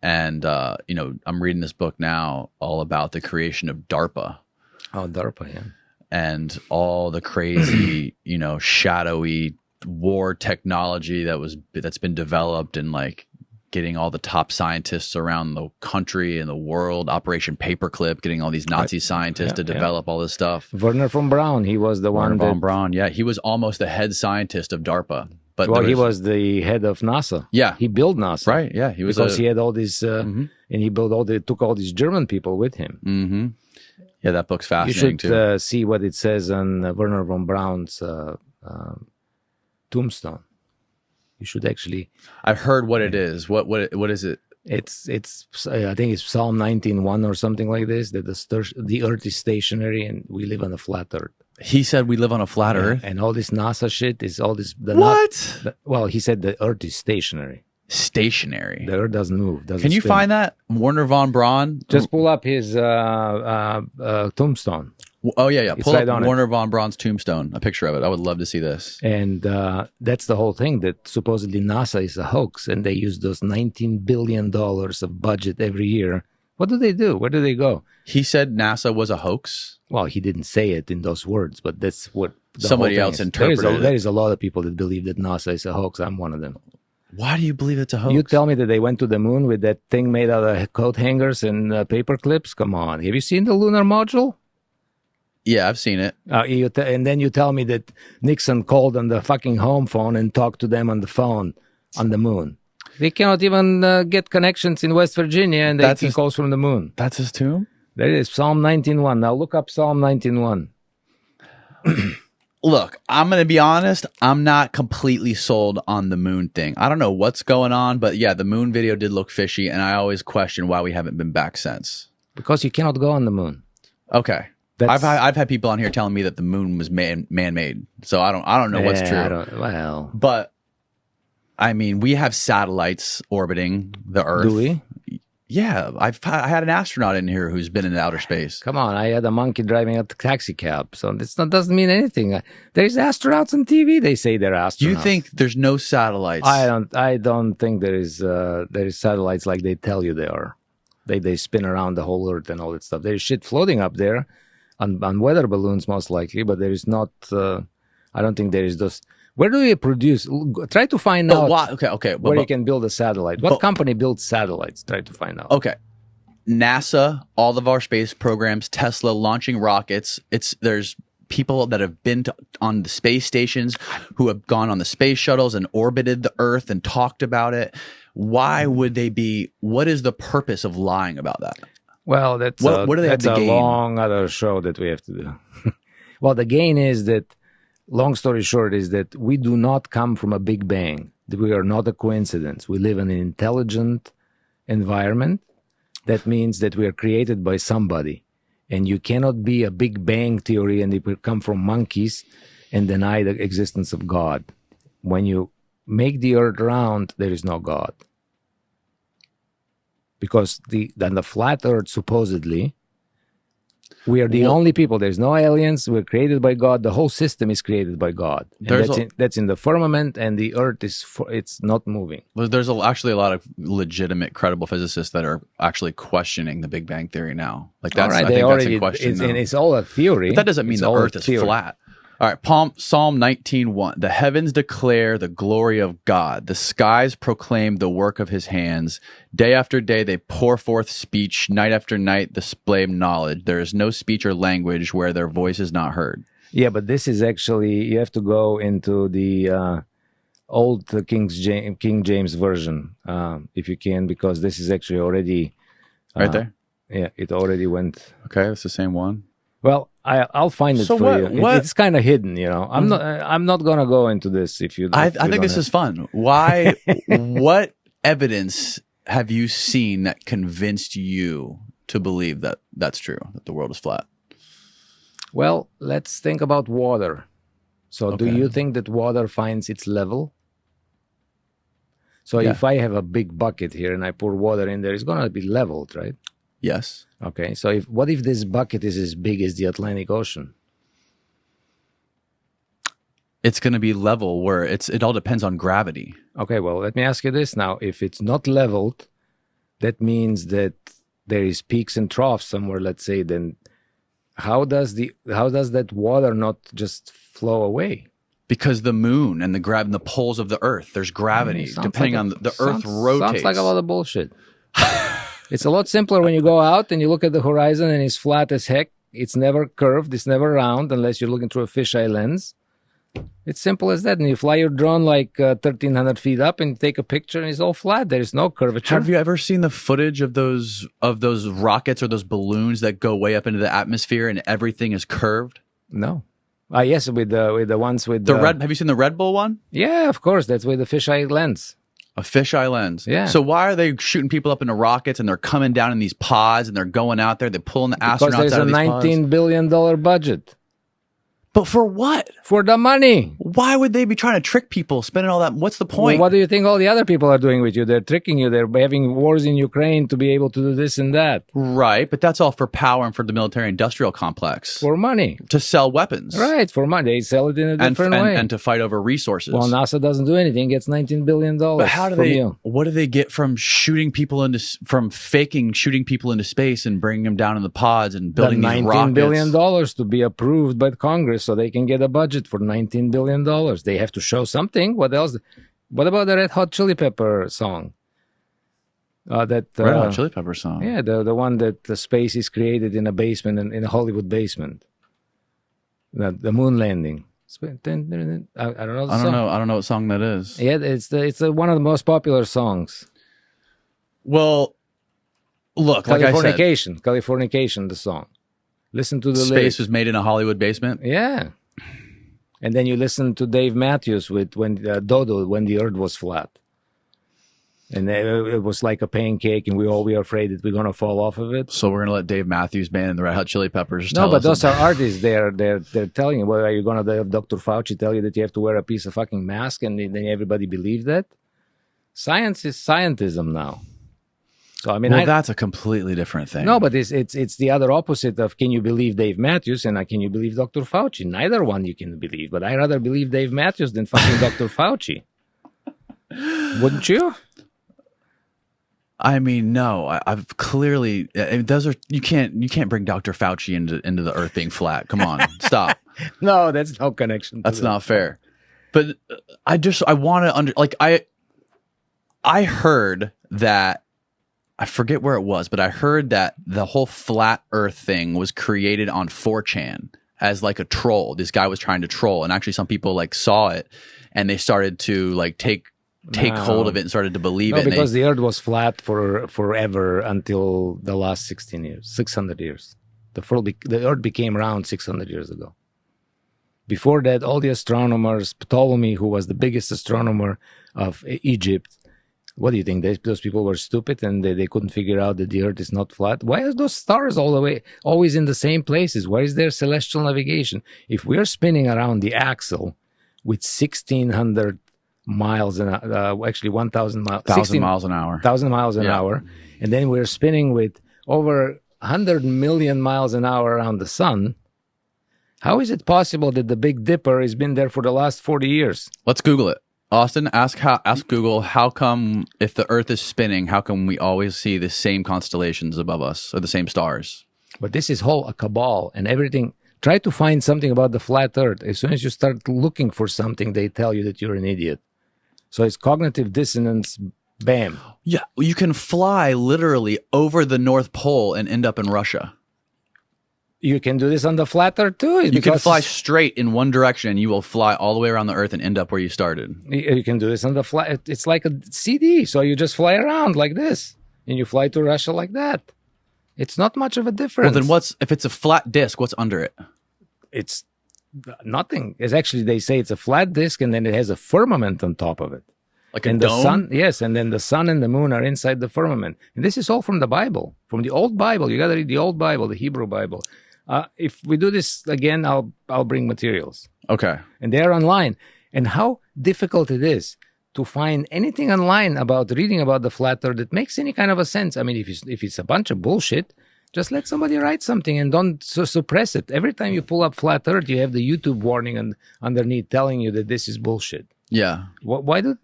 And I'm reading this book now all about the creation of DARPA. Oh, DARPA, yeah. And all the crazy, shadowy war technology that's been developed, and like getting all the top scientists around the country and the world, Operation Paperclip, getting all these Nazi scientists to develop all this stuff. Werner von Braun, he was the one von Braun, yeah. He was almost the head scientist of DARPA. But he was the head of NASA. Yeah. He built NASA. Right, yeah. He was because he had all these, and he took all these German people with him. Mm-hmm. Yeah, that book's fascinating you should see what it says on Werner von Braun's tombstone. You should actually. I've heard what it is. What is it? It's I think it's Psalm 19:1 or something like this. That the earth is stationary and we live on a flat earth. He said we live on a flat earth, and all this NASA shit is all this. Well, he said the earth is stationary. Stationary. The earth doesn't move. Can you find that Werner von Braun? Just pull up his tombstone. Oh yeah. Pull right up Werner von Braun's tombstone. A picture of it. I would love to see this. And that's the whole thing. That supposedly NASA is a hoax, and they use those $19 billion of budget every year. What do they do? Where do they go? He said NASA was a hoax. Well, he didn't say it in those words, but that's what somebody else interpreted. There is a lot of people that believe that NASA is a hoax. I'm one of them. Why do you believe it's a hoax? You tell me that they went to the moon with that thing made out of coat hangers and paper clips? Come on. Have you seen the lunar module? Yeah, I've seen it. And then you tell me that Nixon called on the fucking home phone and talked to them on the phone on the moon. They cannot even get connections in West Virginia, and he calls from the moon. That's his tomb? There it is, Psalm 19:1. Now look up Psalm 19:1. Look, I'm going to be honest. I'm not completely sold on the moon thing. I don't know what's going on, but yeah, the moon video did look fishy, and I always question why we haven't been back since. Because you cannot go on the moon. Okay. I've had people on here telling me that the moon was man-made, so I don't know what's true. But I mean, we have satellites orbiting the Earth. Do we? Yeah, I had an astronaut in here who's been in outer space. Come on, I had a monkey driving a taxi cab, so this doesn't mean anything. There's astronauts on TV. They say they're astronauts. You think there's no satellites? I don't think there is satellites like they tell you they are. They spin around the whole Earth and all that stuff. There's shit floating up there on weather balloons most likely, but there is not. I don't think there is those. Where do you produce? Try to find out where you can build a satellite. What company builds satellites? Try to find out. Okay. NASA, all of our space programs, Tesla launching rockets. There's people that have been on the space stations who have gone on the space shuttles and orbited the Earth and talked about it. Why would they be? What is the purpose of lying about that? Well, that's what do they have to gain? A long other show that we have to do. Well, the gain is that. Long story short is that we do not come from a big bang. We are not a coincidence. We live in an intelligent environment. That means that we are created by somebody. And you cannot be a big bang theory and it will come from monkeys and deny the existence of God. When you make the earth round, there is no God. Because then the flat earth supposedly, we are the only people. There's no aliens. We're created by God. The whole system is created by God. And that's in the firmament, and the earth it's not moving. Well, there's actually a lot of legitimate, credible physicists that are actually questioning the Big Bang Theory now. Like that's, right, I think that's in question now. And it's all a theory. But that doesn't mean the earth is flat. All right, Psalm 19:1. The heavens declare the glory of God. The skies proclaim the work of his hands. Day after day they pour forth speech. Night after night display knowledge. There is no speech or language where their voice is not heard. Yeah, but this is actually, you have to go into the old King James version, if you can, because this is actually already... right there? Yeah, it already went... Okay, it's the same one. Well, I'll find it for you. It's kind of hidden, you know. I'm not gonna go into this if you. I think this is fun. Why? What evidence have you seen that convinced you to believe that that's true, that the world is flat? Well, let's think about water. So, do you think that water finds its level? So, if I have a big bucket here and I pour water in there, it's gonna be leveled, right? Yes. Okay, so what if this bucket is as big as the Atlantic Ocean? It's going to be level where it all depends on gravity. Okay, well, let me ask you this now. If it's not leveled, that means that there is peaks and troughs somewhere, let's say, then how does that water not just flow away? Because the moon and the poles of the earth, there's gravity. Depending on the earth rotates. Sounds like a lot of bullshit. It's a lot simpler when you go out and you look at the horizon and it's flat as heck. It's never curved. It's never round unless you're looking through a fisheye lens. It's simple as that. And you fly your drone like 1,300 feet up and take a picture and it's all flat. There's no curvature. Have you ever seen the footage of those rockets or those balloons that go way up into the atmosphere and everything is curved? No. Yes, with the ones with the red. Have you seen the Red Bull one? Yeah, of course. That's with the fisheye lens. A fisheye lens. Yeah. So why are they shooting people up into rockets and they're coming down in these pods and they're going out there? They're pulling the astronauts out of these pods. Because there's a $19 billion budget. But for what? For the money. Why would they be trying to trick people, spending all that? What's the point? Well, what do you think all the other people are doing with you? They're tricking you. They're having wars in Ukraine to be able to do this and that. Right, but that's all for power and for the military-industrial complex. For money. To sell weapons. Right, for money. They sell it in a different way. And to fight over resources. Well, NASA doesn't do anything. Gets $19 billion. But how do they? What do they get from faking shooting people into space and bringing them down in the pods and building these rockets? $19 billion to be approved by Congress so they can get a budget for $19 billion. They have to show something. What else? What about the Red Hot Chili Pepper song? Red Hot Chili Pepper song. Yeah, the one that the space is created in a basement, in a Hollywood basement. The moon landing. I don't know. I don't know what song that is. Yeah, it's one of the most popular songs. Well, look, like I said, Californication, the song. Listen to the Space lyrics. was made in a Hollywood basement. Yeah. And then you listen to Dave Matthews with Dodo, when the earth was flat. And it was like a pancake, and we were afraid that we're going to fall off of it. So we're going to let Dave Matthews Band and the Red Hot Chili Peppers No, but those are artists. They're telling you, well, are you going to have Dr. Fauci tell you that you have to wear a piece of fucking mask and then everybody believe that? Science is scientism now. So I mean, that's a completely different thing. No, but it's the other opposite of can you believe Dave Matthews and can you believe Dr. Fauci? Neither one you can believe, but I rather believe Dave Matthews than fucking Dr. Fauci. Wouldn't you? I mean, no. I've clearly those are you can't bring Dr. Fauci into the Earth being flat. Come on, stop. No, that's no connection. That's not fair. But I want to I heard that. I forget where it was, but I heard that the whole flat Earth thing was created on 4chan as like a troll. This guy was trying to troll, and actually some people like saw it and they started to like take hold of it and started to believe it. Because the Earth was flat forever until the last 600 years. The Earth became round 600 years ago. Before that, all the astronomers, Ptolemy, who was the biggest astronomer of Egypt, what do you think? Those people were stupid and they couldn't figure out that the Earth is not flat? Why are those stars always in the same places? Why is there celestial navigation? If we are spinning around the axle with 1,600 miles actually 1,000 miles, 1,000 miles an hour, 1,000 miles an hour, and then we're spinning with over 100 million miles an hour around the sun. How is it possible that the Big Dipper has been there for the last 40 years? Let's Google it. Austin, ask Google, how come if the Earth is spinning, how come we always see the same constellations above us or the same stars? But this is a cabal and everything. Try to find something about the flat Earth. As soon as you start looking for something, they tell you that you're an idiot. So it's cognitive dissonance, bam. Yeah, you can fly literally over the North Pole and end up in Russia. You can do this on the flat Earth too. You can fly straight in one direction and you will fly all the way around the Earth and end up where you started. You can do this on the flat. It's like a CD. So you just fly around like this and you fly to Russia like that. It's not much of a difference. Well, then if it's a flat disk, what's under it? It's nothing. It's actually, they say it's a flat disk and then it has a firmament on top of it. Like a dome? The sun, yes, and then the sun and the moon are inside the firmament. And this is all from the Bible, from the old Bible. You got to read the old Bible, the Hebrew Bible. If we do this again, I'll bring materials. Okay. And they're online. And how difficult it is to find anything online about reading about the flat Earth that makes any kind of a sense. I mean, if it's a bunch of bullshit, just let somebody write something and don't suppress it. Every time you pull up flat Earth, you have the YouTube warning underneath telling you that this is bullshit. Yeah. Why do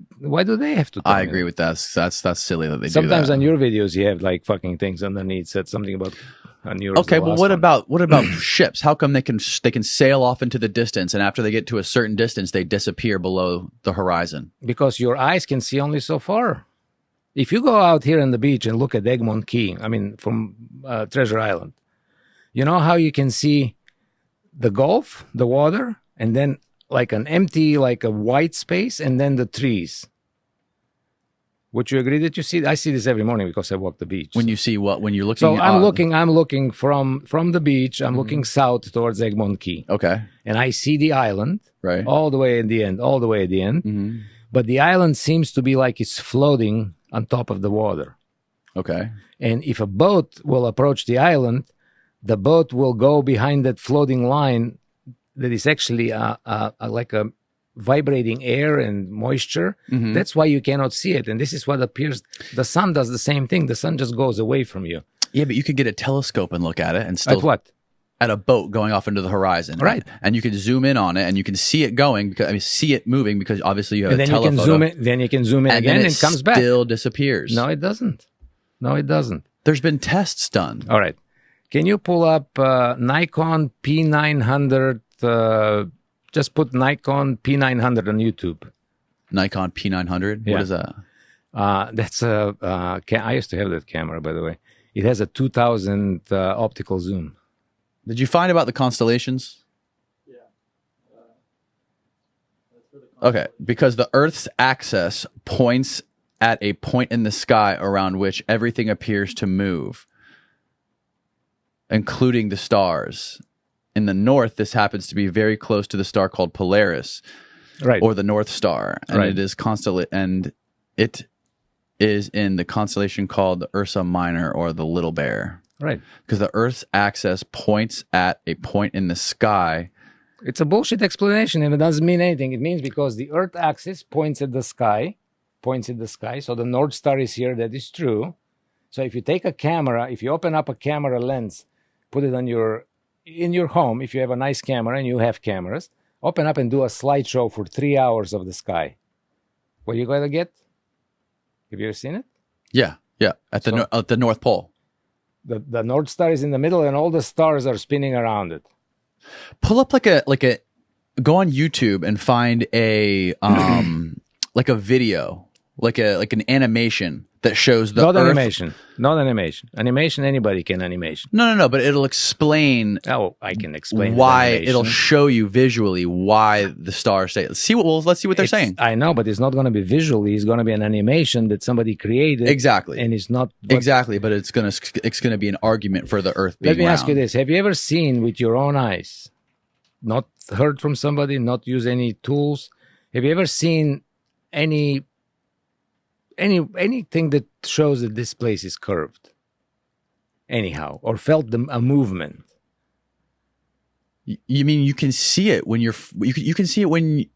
they have to tell I me agree that? with that. That's silly that they Sometimes do that. on your videos you have like fucking things underneath said something about on yours. Okay, the well, last what about ships? How come they can sail off into the distance, and after they get to a certain distance, they disappear below the horizon? Because your eyes can see only so far. If you go out here on the beach and look at Egmont Key, I mean from Treasure Island, you know how you can see the Gulf, the water, and then like an empty, like a white space, and then the trees. Would you agree that you see? I see this every morning because I walk the beach. When you see what? When you're looking. So I'm looking from the beach. I'm looking south towards Egmont Key. Okay. And I see the island Right. all the way at the end. But the island seems to be like it's floating on top of the water. Okay. And if a boat will approach the island, the boat will go behind that floating line that is actually like a vibrating air and moisture. That's why you cannot see it. And this is what appears. The sun does the same thing. The sun just goes away from you. Yeah, but you could get a telescope and look at it and still. At what? At a boat going off into the horizon. Right. And you can zoom in on it and you can see it going, because see it moving, because obviously you have a telephoto. You can zoom in, then you can zoom in again and it comes back. Still disappears. No, it doesn't. There's been tests done. All right. Can you pull up Nikon P900? Just put Nikon P900 on YouTube. Nikon P900? Yeah. What is that? That's I used to have that camera, by the way. It has a 2000 optical zoom. Did you find about the constellations? Yeah. Okay, because the Earth's axis points at a point in the sky around which everything appears to move, including the stars. In the north, this happens to be very close to the star called Polaris, right, or the North Star, and right. it is in the constellation called the Ursa Minor, or the Little Bear. Right. Because the Earth's axis points at a point in the sky. It's a bullshit explanation, and it doesn't mean anything. It means because the Earth axis points at the sky. So the North Star is here. That is true. So if you take a camera, if you open up a camera lens, put it on in your home, if you have a nice camera, and you have cameras, open up and do a slideshow for 3 hours of the sky. What are you going to get? Have you ever seen it? Yeah. At the North Pole. The North Star is in the middle, and all the stars are spinning around it. Pull up go on YouTube and find a like a video, like an animation that shows the Not Earth. Not animation. Animation, anybody can animation. No, but it'll explain. Oh, I can explain why. It'll show you visually why the stars stay. Let's see what they're saying. I know, but it's not going to be visually. It's going to be an animation that somebody created. Exactly. And it's not exactly, but it's gonna be an argument for the Earth being Let me round. ask you this: have you ever seen with your own eyes, not heard from somebody, not use any tools? Have you ever seen anything that shows that this place is curved anyhow, or felt a movement? You mean you can see it when you can see it when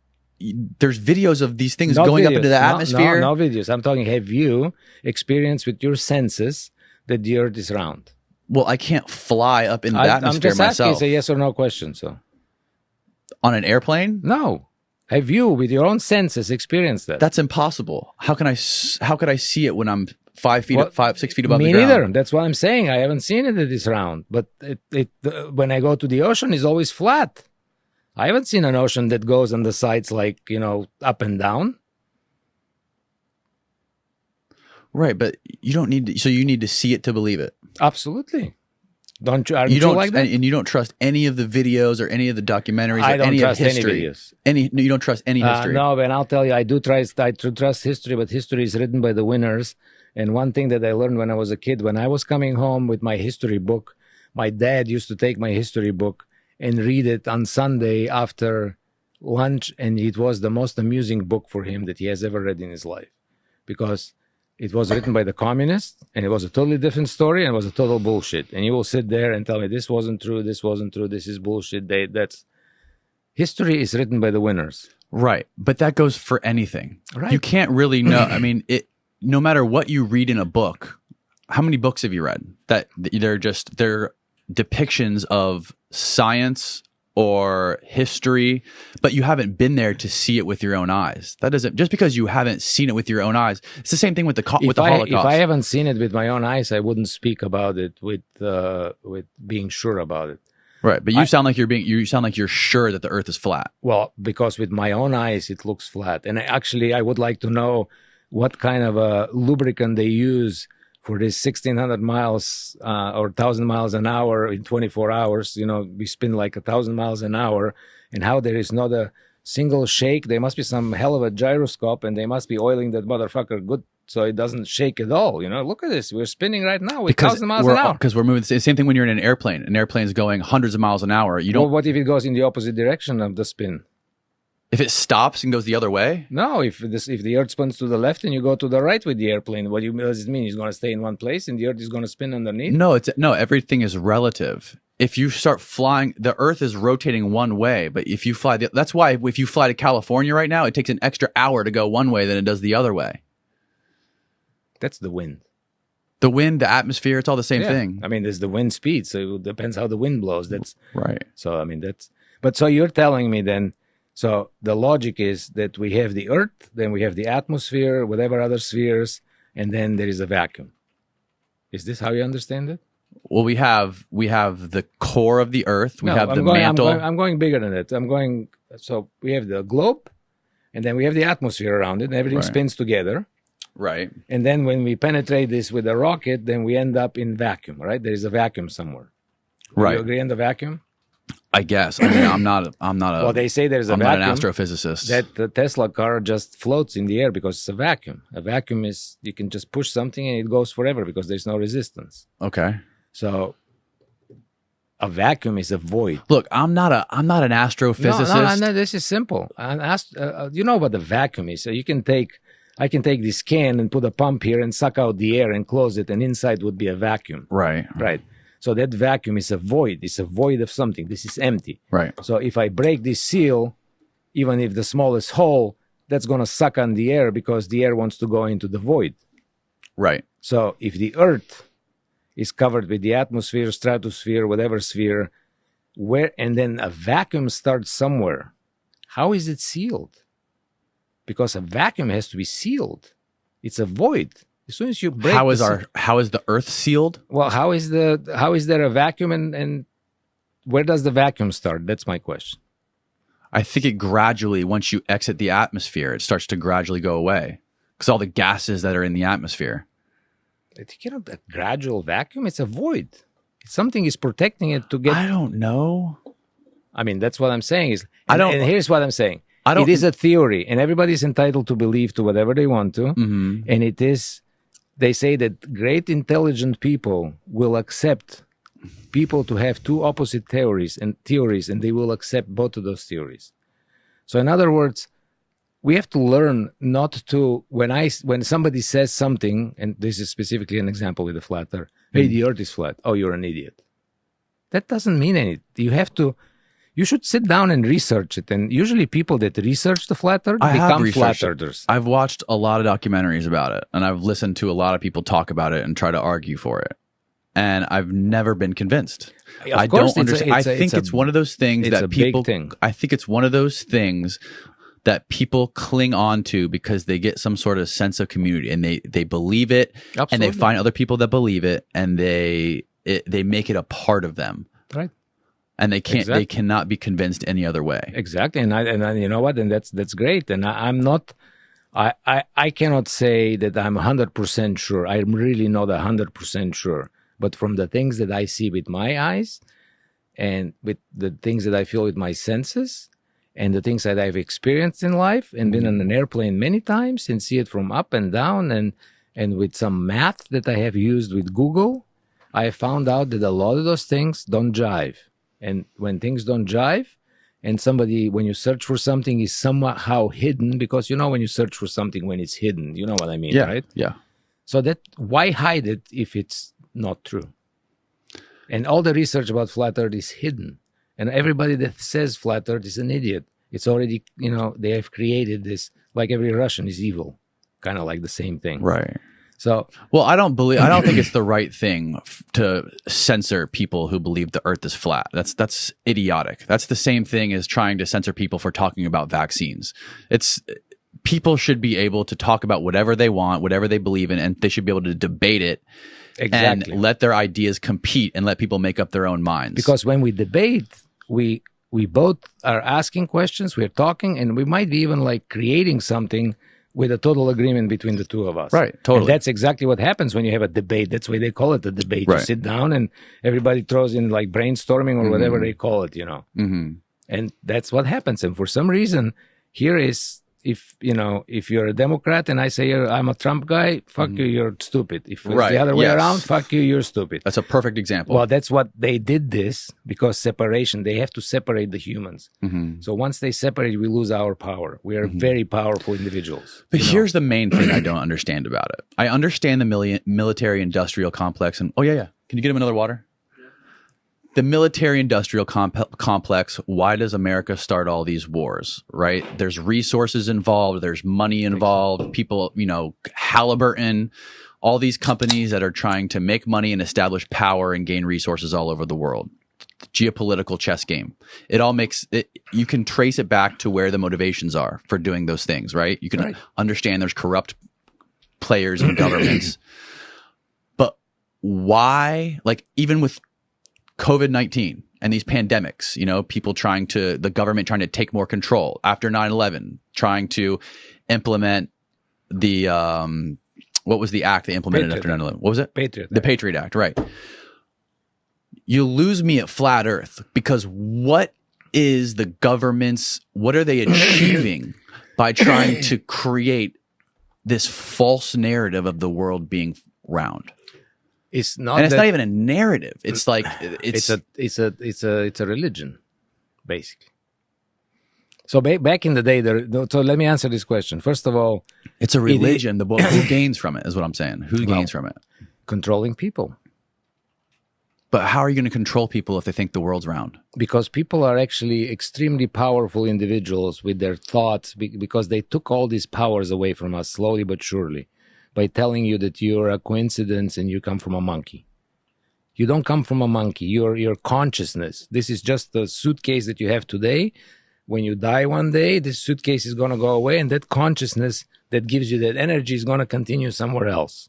there's videos of these things going up into the atmosphere? No videos. I'm talking, have you experienced with your senses that the Earth is round? Well, I can't fly up into the atmosphere I'm just myself. asking, it's a yes or no question. So on an airplane? No. Have you, with your own senses, experienced that? That's impossible. How could I see it when I'm 6 feet above the ground? Me neither. That's what I'm saying. I haven't seen it at this round. But when I go to the ocean, it's always flat. I haven't seen an ocean that goes on the sides like, up and down. Right, but you don't need to. So you need to see it to believe it. Absolutely. Don't you? You don't like that? And you don't trust any of the videos or any of the documentaries or any of history. You don't trust any history. No, and I'll tell you, I do trust history, but history is written by the winners. And one thing that I learned when I was a kid, when I was coming home with my history book, my dad used to take my history book and read it on Sunday after lunch, and it was the most amusing book for him that he has ever read in his life, because it was written by the communists, and it was a totally different story, and it was a total bullshit. And you will sit there and tell me this wasn't true, this is bullshit. History is written by the winners. Right, but that goes for anything. Right. You can't really know. I mean, no matter what you read in a book, how many books have you read that they're depictions of science or history, but you haven't been there to see it with your own eyes. That doesn't, just because you haven't seen it with your own eyes, it's the same thing with the Holocaust. If I haven't seen it with my own eyes, I wouldn't speak about it with being sure about it. Right, but you sound like you're sure that the Earth is flat. Well, because with my own eyes, it looks flat. And I would like to know what kind of a lubricant they use for this 1,600 miles or 1,000 miles an hour in 24 hours. You know, we spin like 1,000 miles an hour, and how there is not a single shake. There must be some hell of a gyroscope, and they must be oiling that motherfucker good so it doesn't shake at all. You know, look at this. We're spinning right now with 1,000 miles an hour. Because we're moving. The same thing when you're in an airplane. An airplane is going hundreds of miles an hour. You don't. Well, what if it goes in the opposite direction of the spin? If it stops and goes the other way? No, if the Earth spins to the left and you go to the right with the airplane, what does it mean? It's going to stay in one place and the Earth is going to spin underneath? No, everything is relative. If you start flying, the Earth is rotating one way, but if you fly, that's why if you fly to California right now, it takes an extra hour to go one way than it does the other way. That's the wind. The wind, the atmosphere, it's all the same thing. I mean, there's the wind speed, so it depends how the wind blows. That's right. So, I mean, but so you're telling me then, so the logic is that we have the Earth, then we have the atmosphere, whatever other spheres, and then there is a vacuum. Is this how you understand it? Well, we have the core of the Earth. We have the mantle. I'm going bigger than it. So we have the globe, and then we have the atmosphere around it, and everything spins together. Right. And then when we penetrate this with a rocket, then we end up in vacuum, right? There is a vacuum somewhere. Right. You agree on the vacuum? I guess. I mean, I'm not a. Well, they say there's a vacuum. I'm not an astrophysicist. That the Tesla car just floats in the air because it's a vacuum. A vacuum is, you can just push something and it goes forever because there's no resistance. Okay. So a vacuum is a void. Look, I'm not an astrophysicist. No, this is simple. You know what the vacuum is. So I can take this can and put a pump here and suck out the air and close it, and inside would be a vacuum. Right. Right. So that vacuum is a void. It's a void of something. This is empty. Right. So if I break this seal, even if the smallest hole, that's going to suck on the air because the air wants to go into the void. Right. So if the Earth is covered with the atmosphere, stratosphere, whatever sphere, and then a vacuum starts somewhere, how is it sealed? Because a vacuum has to be sealed. It's a void. As soon as you break, how is the Earth sealed? Well, how is there a vacuum, and where does the vacuum start? That's my question. I think it gradually, once you exit the atmosphere, it starts to gradually go away because all the gases that are in the atmosphere. A gradual vacuum. It's a void. Something is protecting it to get. I don't know. I mean, that's what I'm saying. And here's what I'm saying. It is a theory, and everybody's entitled to believe to whatever they want to. Mm-hmm. And it is, they say that great intelligent people will accept people to have two opposite theories, and they will accept both of those theories. So in other words, we have to learn not to, when somebody says something, and this is specifically an example with the flat earth, hey, the earth is flat. Oh, you're an idiot. That doesn't mean anything. You should sit down and research it. And usually people that research the flat earth become flat earthers. I've watched a lot of documentaries about it, and I've listened to a lot of people talk about it and try to argue for it. And I've never been convinced. I don't understand. I think it's one of those things that people, I think it's one of those things that people cling on to because they get some sort of sense of community, and they believe it. Absolutely. And they find other people that believe it, and they make it a part of them. Right. And they can't. Exactly. They cannot be convinced any other way. Exactly, and you know what? And that's great. And I'm not. I cannot say that I'm 100% sure. I'm really not 100% sure. But from the things that I see with my eyes, and with the things that I feel with my senses, and the things that I've experienced in life, and been on an airplane many times, and see it from up and down, and with some math that I have used with Google, I found out that a lot of those things don't jive. And when things don't jive, and when you search for something is somehow hidden, because when you search for something when it's hidden, you know what I mean, right? Yeah. So why hide it if it's not true? And all the research about flat earth is hidden. And everybody that says flat earth is an idiot. It's already, they have created this, like every Russian is evil. Kind of like the same thing. Right. So, well, I don't think it's the right thing to censor people who believe the earth is flat. That's idiotic. That's the same thing as trying to censor people for talking about vaccines. People should be able to talk about whatever they want, whatever they believe in, and they should be able to debate it. Exactly. And let their ideas compete and let people make up their own minds. Because when we debate, we both are asking questions, we're talking, and we might be even like creating something with a total agreement between the two of us. Right, totally. And that's exactly what happens when you have a debate. That's why they call it a debate. Right. You sit down and everybody throws in like brainstorming or whatever they call it, And that's what happens. And for some reason, here is, if you're a Democrat and I say I'm a Trump guy, fuck you, you're stupid. If it's the other way around, fuck you, you're stupid. That's a perfect example. Well, that's what they did this because separation. They have to separate the humans. So once they separate, we lose our power. We are very powerful individuals. But here's the main thing I don't understand about it. I understand the military-industrial complex. And can you get him another water? The military-industrial complex, why does America start all these wars, right? There's resources involved. There's money involved. People, Halliburton, all these companies that are trying to make money and establish power and gain resources all over the world. Geopolitical chess game. It all makes it, you can trace it back to where the motivations are for doing those things, right? You can understand there's corrupt players in governments. But why, like even with COVID-19 and these pandemics, people the government trying to take more control after 9/11, trying to implement the, what was the act they implemented after 9/11? What was it? The Patriot Act, right. You lose me at flat earth because what are they achieving by trying to create this false narrative of the world being round? It's not, and it's not even a narrative. It's like it's a religion, basically. So back in the day, so let me answer this question. First of all, it's a religion. Who gains from it is what I'm saying. Who gains from it? Controlling people. But how are you going to control people if they think the world's round? Because people are actually extremely powerful individuals with their thoughts, because they took all these powers away from us slowly but surely. By telling you that you're a coincidence and you come from a monkey. You don't come from a monkey. Your consciousness. This is just the suitcase that you have today. When you die one day, this suitcase is going to go away, and that consciousness that gives you that energy is going to continue somewhere else.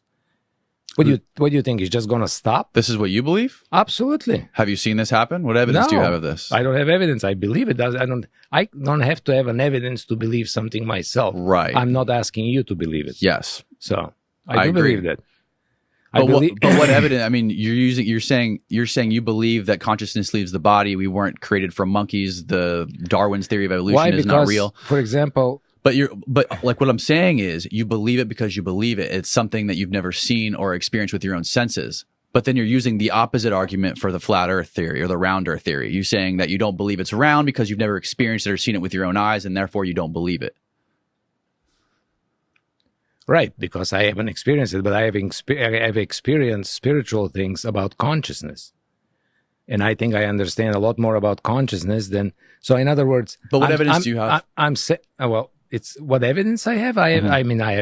What do you think? It's just going to stop? This is what you believe? Absolutely. Have you seen this happen? What evidence do you have of this? I don't have evidence. I believe it does. I don't have to have an evidence to believe something myself. Right. I'm not asking you to believe it. Yes. So I do believe that. But what evidence? I mean, you're saying you believe that consciousness leaves the body. We weren't created from monkeys. The Darwin's theory of evolution is not real. For example, but like what I'm saying is you believe it because you believe it. It's something that you've never seen or experienced with your own senses. But then you're using the opposite argument for the flat earth theory or the round earth theory. You're saying that you don't believe it's round because you've never experienced it or seen it with your own eyes, and therefore you don't believe it. Right, because I haven't experienced it, but I have experienced spiritual things about consciousness. And I think I understand a lot more about consciousness than... So in other words... But what evidence do you have? Well, it's what evidence I have. I mean, I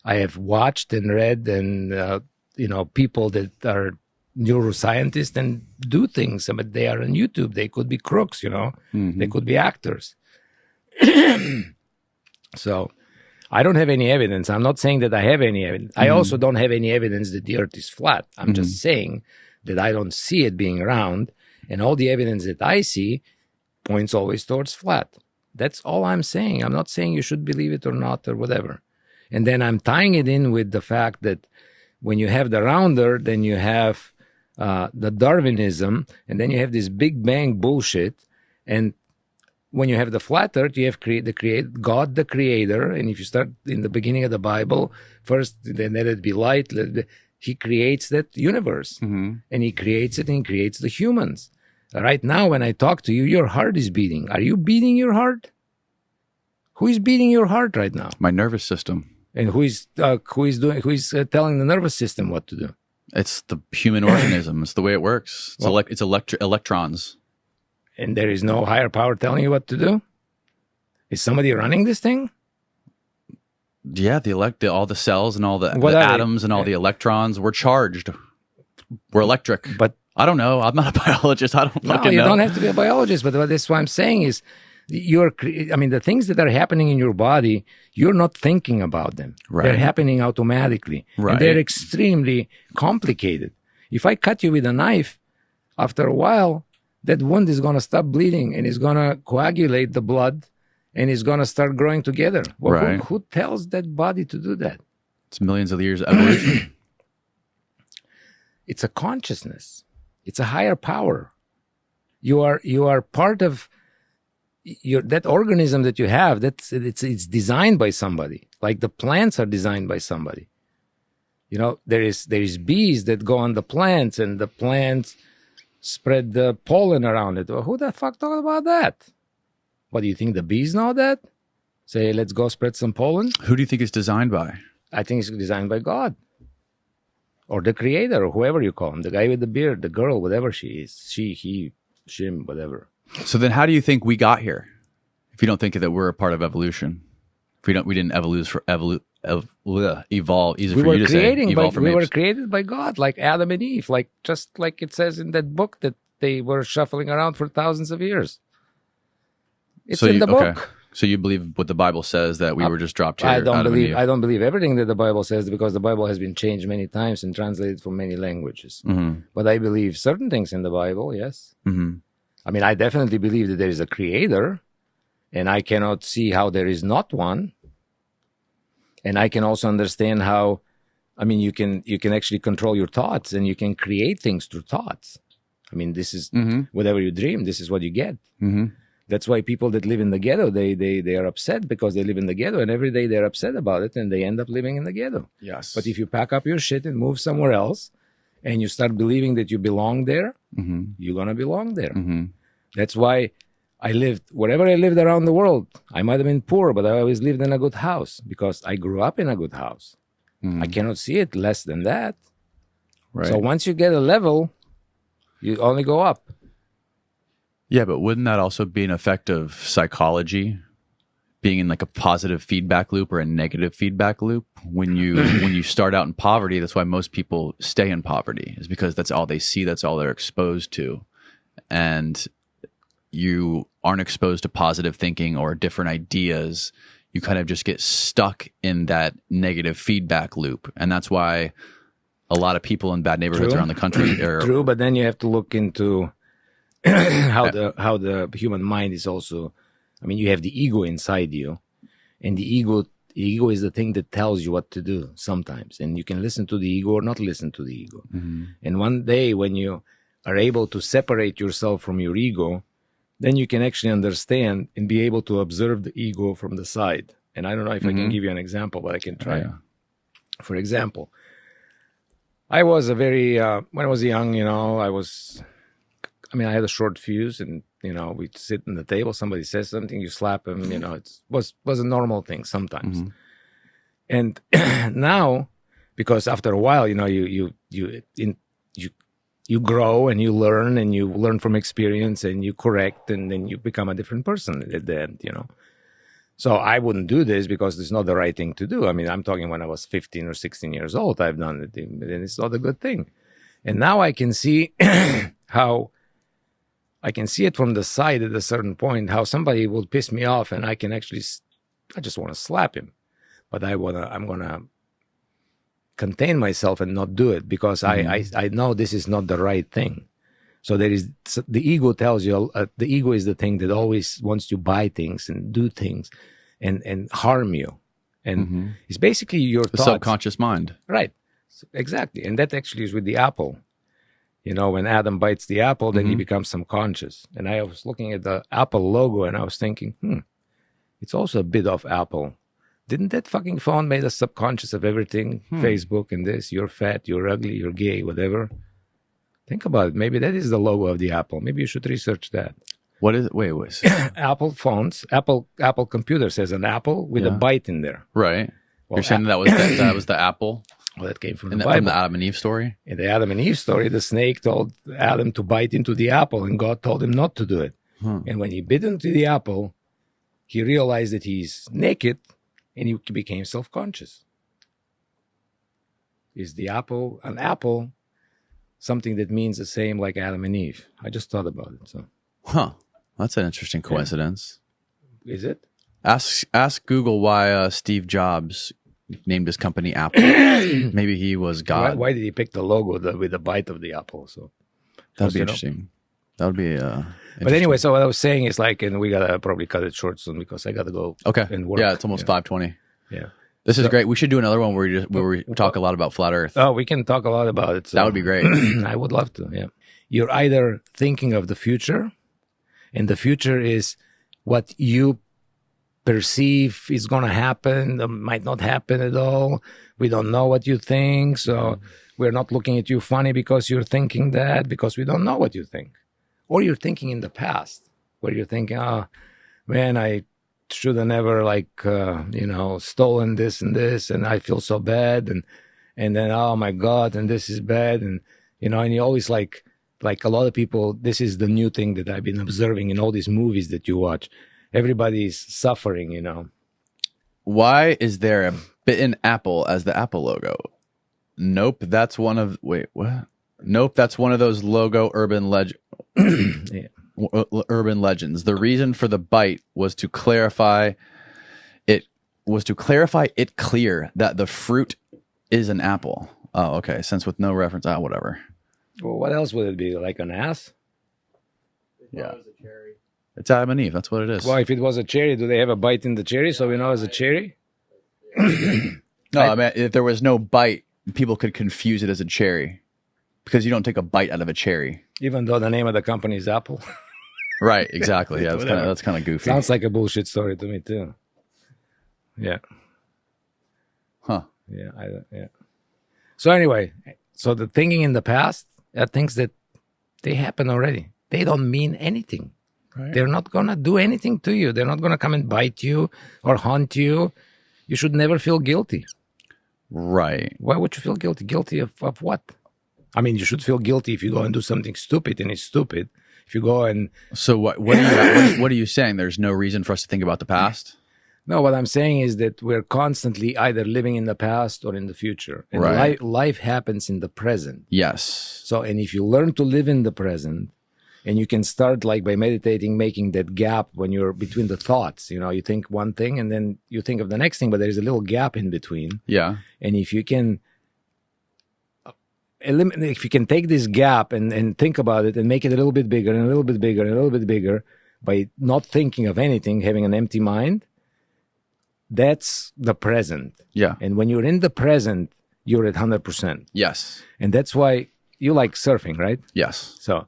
have watched and read and, people that are neuroscientists and do things. I mean, they are on YouTube. They could be crooks, They could be actors. So... I don't have any evidence. I'm not saying that I have any evidence. I also don't have any evidence that the earth is flat. I'm just saying that I don't see it being round, and all the evidence that I see points always towards flat. That's all I'm saying. I'm not saying you should believe it or not or whatever. And then I'm tying it in with the fact that when you have the rounder, then you have the Darwinism, and then you have this Big Bang bullshit, and when you have the flat earth, you have God the creator. And if you start in the beginning of the Bible, first, then let it be light. He creates that universe. And he creates it and he creates the humans. Right now, when I talk to you, your heart is beating. Are you beating your heart? Who is beating your heart right now? My nervous system. And who is telling the nervous system what to do? It's the human organism. It's the way it works. It's electrons. And there is no higher power telling you what to do? Is somebody running this thing? Yeah, all the cells and all the What are they? atoms and all the electrons were charged. We're electric. But I don't know. I'm not a biologist. I don't no, fucking you know. don't have to be a biologist. But that's what I'm saying is, the things that are happening in your body, you're not thinking about them. Right. They're happening automatically. Right. And they're extremely complicated. If I cut you with a knife, after a while, that wound is going to stop bleeding and it's going to coagulate the blood and it's going to start growing together. Well, Right. who tells that body to do that? It's millions of years of evolution. It's a consciousness. It's a higher power. You are part of that organism that you have. It's designed by somebody. Like the plants are designed by somebody. There is bees that go on the plants, and the plants spread the pollen around it. Well, who the fuck thought about that? What do you think the bees know that? Say, let's go spread some pollen? Who do you think it's designed by? I think it's designed by God. Or the creator, or whoever you call him. The guy with the beard, the girl, whatever she is. She, he, shim, whatever. So then how do you think we got here? If you don't think that we're a part of evolution. If we didn't evolve, easier for you to say. We were created by God, like Adam and Eve, just like it says in that book that they were shuffling around for thousands of years. It's in the book. Okay. So you believe what the Bible says, that we were just dropped here? I don't believe everything that the Bible says, because the Bible has been changed many times and translated from many languages. Mm-hmm. But I believe certain things in the Bible, yes. Mm-hmm. I mean, I definitely believe that there is a creator, and I cannot see how there is not one. And I can also understand how, you can actually control your thoughts, and you can create things through thoughts. This is whatever you dream, this is what you get. Mm-hmm. That's why people that live in the ghetto, they are upset because they live in the ghetto, and every day they're upset about it, and they end up living in the ghetto. Yes. But if you pack up your shit and move somewhere else, and you start believing that you belong there, you're going to belong there. Mm-hmm. That's why wherever I lived around the world, I might have been poor, but I always lived in a good house because I grew up in a good house. I cannot see it less than that. Right. So once you get a level, you only go up. Yeah, but wouldn't that also be an effect of psychology, being in like a positive feedback loop or a negative feedback loop? When you start out in poverty, that's why most people stay in poverty, is because that's all they see, that's all they're exposed to. And you aren't exposed to positive thinking or different ideas. You kind of just get stuck in that negative feedback loop. And that's why a lot of people in bad neighborhoods around the country are... True, but then you have to look into how the human mind is also... you have the ego inside you, and the ego is the thing that tells you what to do sometimes. And you can listen to the ego or not listen to the ego. Mm-hmm. And one day when you are able to separate yourself from your ego, then you can actually understand and be able to observe the ego from the side. And I don't know if I can give you an example, but I can try. Yeah. For example, I was when I was young, I had a short fuse, and, we'd sit on the table, somebody says something, you slap them, it was a normal thing sometimes. Mm-hmm. And now, because after a while, you grow and you learn from experience, and you correct, and then you become a different person at the end, So I wouldn't do this because it's not the right thing to do. I'm talking when I was 15 or 16 years old, I've done it, and it's not a good thing. And now I can see how I can see it from the side at a certain point, how somebody will piss me off, and I just want to slap him. But I'm going to contain myself and not do it, because I know this is not the right thing. So the ego tells you, the ego is the thing that always wants to buy things and do things and harm you. And it's basically your thoughts. Subconscious mind. Right. Exactly. And that actually is with the apple. When Adam bites the apple, then he becomes subconscious. And I was looking at the Apple logo, and I was thinking, it's also a bit of Apple. Didn't that fucking phone made us subconscious of everything? Facebook and this, you're fat, you're ugly, you're gay, whatever. Think about it. Maybe that is the logo of the Apple. Maybe you should research that. What is it? Wait. Apple phones, Apple computer says an apple with a bite in there. Right. Well, you're saying that was the apple? Well, that came from the Bible. From the Adam and Eve story? In the Adam and Eve story, the snake told Adam to bite into the apple, and God told him not to do it. And when he bit into the apple, he realized that he's naked, and he became self-conscious. Is the apple an apple something that means the same like Adam and Eve? I just thought about it. So, that's an interesting coincidence. Yeah. Is it? Ask Google why Steve Jobs named his company Apple. Maybe he was God. Why did he pick the logo with the bite of the apple? So that'd be interesting. That would be. But anyway, so what I was saying is like, and we gotta probably cut it short soon because I gotta go. Okay. And work. Yeah, it's almost 5:20. Yeah. This is great. We should do another one where we talk a lot about flat Earth. Oh, we can talk a lot about it. So. That would be great. I would love to. Yeah. You're either thinking of the future, and the future is what you perceive is going to happen, might not happen at all. We don't know what you think, so we're not looking at you funny because you're thinking that, because we don't know what you think. Or you're thinking in the past, where you're thinking, oh, man, I should have never, stolen this, and I feel so bad, and then, oh, my God, and this is bad, and you always like a lot of people, this is the new thing that I've been observing in all these movies that you watch. Everybody's suffering, Why is there a bitten apple as the Apple logo? Nope, that's one of Nope, that's one of those logo urban urban legends. The reason for the bite was to clarify it clear that the fruit is an apple. Oh, okay. Since with no reference, whatever. Well, what else would it be? Like an ass? Yeah. It's Adam and Eve. That's what it is. Well, if it was a cherry, do they have a bite in the cherry so we know it's a cherry? No, I mean, if there was no bite, people could confuse it as a cherry because you don't take a bite out of a cherry. Even though the name of the company is Apple. Right, exactly. Yeah, that's kind of goofy. Sounds like a bullshit story to me too. Yeah. Huh. Yeah. Yeah. So anyway, so the thinking in the past are things that they happen already. They don't mean anything. Right. They're not going to do anything to you. They're not going to come and bite you or haunt you. You should never feel guilty. Right. Why would you feel guilty? Guilty of what? I mean, you should feel guilty if you go and do something stupid, and it's stupid. If you go and... So what are you saying? There's no reason for us to think about the past? No, what I'm saying is that we're constantly either living in the past or in the future. And right. Life happens in the present. Yes. So, and if you learn to live in the present, and you can start like by meditating, making that gap when you're between the thoughts, you think one thing and then you think of the next thing, but there's a little gap in between. Yeah. And if you can take this gap and think about it and make it a little bit bigger and a little bit bigger and a little bit bigger by not thinking of anything, having an empty mind, that's the present. Yeah. And when you're in the present, you're at 100%. Yes. And that's why you like surfing, right? Yes. So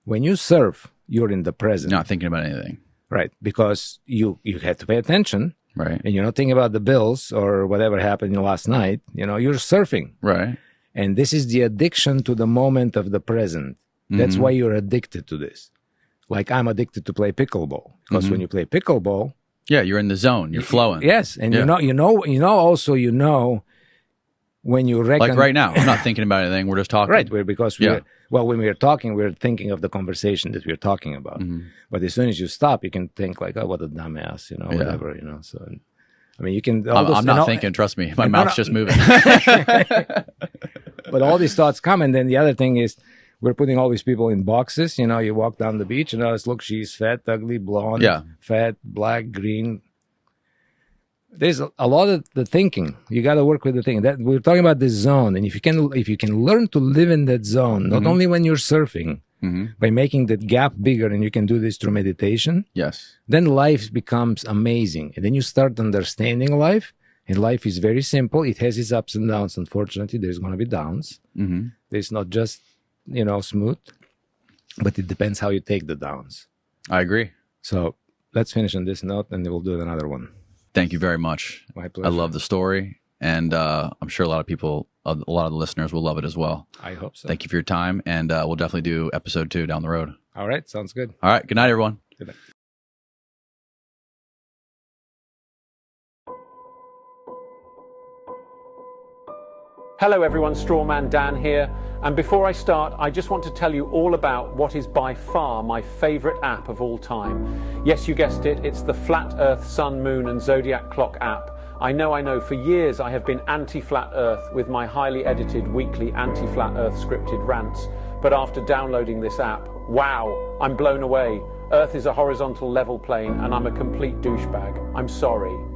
when you surf, you're in the present. Not thinking about anything. Right. Because you have to pay attention. Right. And you're not thinking about the bills or whatever happened last night. You're surfing. Right. And this is the addiction to the moment of the present. That's why you're addicted to this. Like I'm addicted to play pickleball. Because when you play pickleball... Yeah, you're in the zone. You're flowing. Yes. And you know when you reckon... Like right now, I'm not thinking about anything. We're just talking. Right. When we're talking, we're thinking of the conversation that we're talking about. But as soon as you stop, you can think like, oh, what a dumbass, whatever, So, I mean, you can... I'm not thinking, trust me. My mouth's just moving. But all these thoughts come. And then the other thing is, we're putting all these people in boxes. You walk down the beach and look, she's fat, ugly, blonde, fat, black, green. There's a lot of the thinking. You got to work with the thinking. That we're talking about this zone, and if you can learn to live in that zone, not only when you're surfing, by making that gap bigger, and you can do this through meditation. Yes. Then life becomes amazing, and then you start understanding life. And life is very simple. It has its ups and downs. Unfortunately, there's going to be downs. There's not just smooth, but it depends how you take the downs. I agree. So let's finish on this note, and we'll do another one. Thank you very much. My pleasure. I love the story, and I'm sure a lot of the listeners will love it as well. I hope so. Thank you for your time, and we'll definitely do episode 2 down the road. All right. Sounds good. All right. Good night, everyone. Good night. Hello everyone, Strawman Dan here, and before I start, I just want to tell you all about what is by far my favourite app of all time. Yes, you guessed it, it's the Flat Earth Sun, Moon and Zodiac Clock app. I know, for years I have been anti-flat earth with my highly edited weekly anti-flat earth scripted rants, but after downloading this app, wow, I'm blown away. Earth is a horizontal level plane and I'm a complete douchebag. I'm sorry.